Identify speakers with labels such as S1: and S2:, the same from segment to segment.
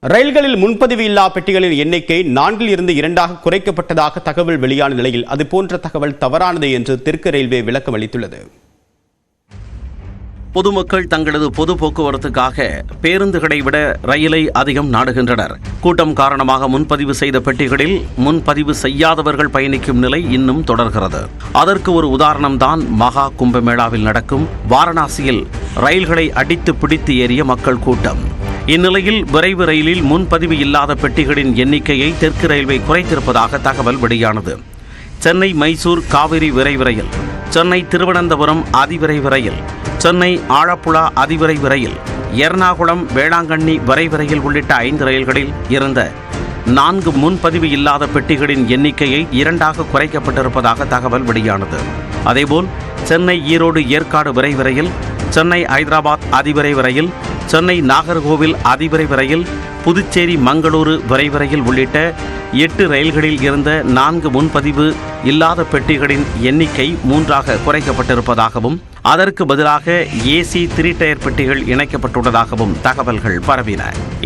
S1: ரயில்களில் முன்பதிவு இல்லா பெட்டிகளின் எண்ணிக்கை 4 இருந்து 2 குறைக்கப்பட்டதாக தகவல் வெளியான நிலையில் அதுபோன்ற தகவல் தவறானது என்று தெற்கு ரயில்வே விளக்கம் அளித்துள்ளது.
S2: பொதுமக்கள் தங்களது பொது போக்குவரத்துக்காக பேருந்துகளை விட ரயிலை அதிகம் நாடுகின்றனர். கூட்டம் காரணமாக முன்பதிவு செய்த பெட்டிகளில் முன்பதிவு செய்யாதவர்கள் பயணிக்கும் நிலை இன்னும் தொடர்கிறது. அதற்கு ஒரு உதாரணம்தான் மகா கும்பமேளாவில் நடக்கும் வாரணாசியில் ரயில்களை அடித்து பிடித்து ஏறிய மக்கள் கூட்டம். இந்நிலையில் விரைவு ரயிலில் முன்பதிவு இல்லாத பெட்டிகளின் எண்ணிக்கையை தெற்கு ரயில்வே குறைத்திருப்பதாக தகவல் வெளியானது. சென்னை மைசூர் காவிரி விரைவு ரயில், சென்னை திருவனந்தபுரம் அதிவிரைவு ரயில், சென்னை ஆழப்புழா அதிவிரைவு ரயில், எர்ணாகுளம் வேளாங்கண்ணி விரைவு ரயில் உள்ளிட்ட 5 ரயில்களில் இருந்த 4 முன்பதிவு இல்லாத பெட்டிகளின் எண்ணிக்கையை 2 குறைக்கப்பட்டிருப்பதாக தகவல் வெளியானது. அதேபோல் சென்னை ஈரோடு ஏற்காடு விரைவு ரயில், சென்னை ஐதராபாத் அதிவிரைவு ரயில், சென்னை நாகர்கோவில் அதிவிரைவு ரயில், புதுச்சேரி மங்களூரு விரைவு ரயில் உள்ளிட்ட 8 ரயில்களில் இருந்த 4 முன்பதிவு இல்லாத பெட்டிகளின் எண்ணிக்கை 3 குறைக்கப்பட்டிருப்பதாகவும் அதற்கு பதிலாக ஏசி 3 டயர் பெட்டிகள் இணைக்கப்பட்டுள்ளதாகவும் தகவல்கள் பரவின.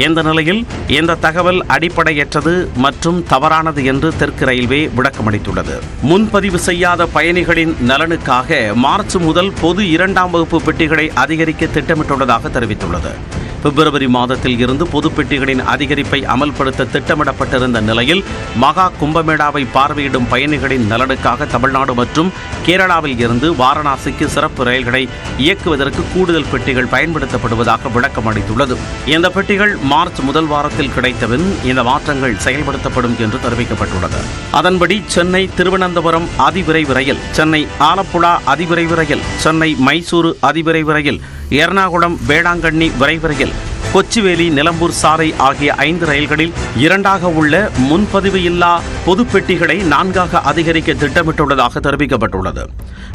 S2: இந்த நிலையில் இந்த தகவல் அடிப்படையற்றது மற்றும் தவறானது என்று தெற்கு ரயில்வே விளக்கமளித்துள்ளது. முன்பதிவு செய்யாத பயணிகளின் நலனுக்காக மார்ச் முதல் பொது 2ஆம் வகுப்பு பெட்டிகளை அதிகரிக்க திட்டமிட்டுள்ளதாக தெரிவித்துள்ளது. பிப்ரவரி மாதத்தில் இருந்து பொது பெட்டிகளின் அதிகரிப்பை அமல்படுத்த திட்டமிடப்பட்டிருந்த நிலையில் மகா கும்பமேளாவை பார்வையிடும் பயணிகளின் நலனுக்காக தமிழ்நாடு மற்றும் கேரளாவில் இருந்து வாரணாசிக்கு சிறப்பு ரயில்களை இயக்குவதற்கு கூடுதல் பெட்டிகள் பயன்படுத்தப்படுவதாக விளக்கம் அளித்துள்ளது. இந்த பெட்டிகள் மார்ச் முதல் வாரத்தில் கிடைத்தபின் இந்த மாற்றங்கள் செயல்படுத்தப்படும் என்று தெரிவிக்கப்பட்டுள்ளது. அதன்படி சென்னை திருவனந்தபுரம் அதிவிரைவு ரயில், சென்னை ஆலப்புழா அதிவிரைவு ரயில், சென்னை மைசூரு அதிவிரைவு ரயில், எர்ணாகுளம் வேளாங்கண்ணி விரைவு ரயில், கொச்சிவேலி நிலம்பூர் சாலை ஆகிய 5 ரயில்களில் 2 உள்ள முன்பதிவு இல்லா பொது பெட்டிகளை 4 அதிகரிக்க திட்டமிட்டுள்ளதாக தெரிவிக்கப்பட்டுள்ளது.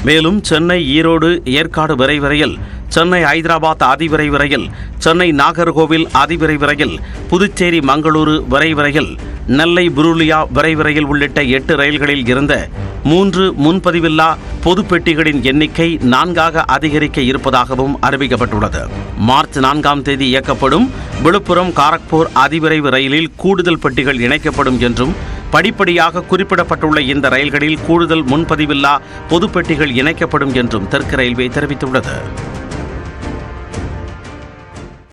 S2: மேலும் சென்னை ஈரோடு ஏற்காடு விரைவு ரயில், சென்னை ஐதராபாத் அதிவிரைவு ரயில், சென்னை நாகர்கோவில் அதிவிரைவு ரயில், புதுச்சேரி மங்களூரு விரைவு ரயில், நெல்லை புருலியா விரைவு ரயில் உள்ளிட்ட 8 ரயில்களில் இருந்த 3 முன்பதிவில்லா பொது பெட்டிகளின் எண்ணிக்கை 4 அதிகரிக்க இருப்பதாகவும் அறிவிக்கப்பட்டுள்ளது. மார்ச் 4ஆம் தேதி இயக்கப்படும் விழுப்புரம் காரக்பூர் அதிவிரைவு ரயிலில் கூடுதல் பெட்டிகள் இணைக்கப்படும் என்றும் படிப்படியாக குறிப்பிடப்பட்டுள்ள இந்த ரயில்களில் கூடுதல் முன்பதிவில்லா பொது பெட்டிகள் இணைக்கப்படும் என்றும் தெற்கு ரயில்வே தெரிவித்துள்ளது.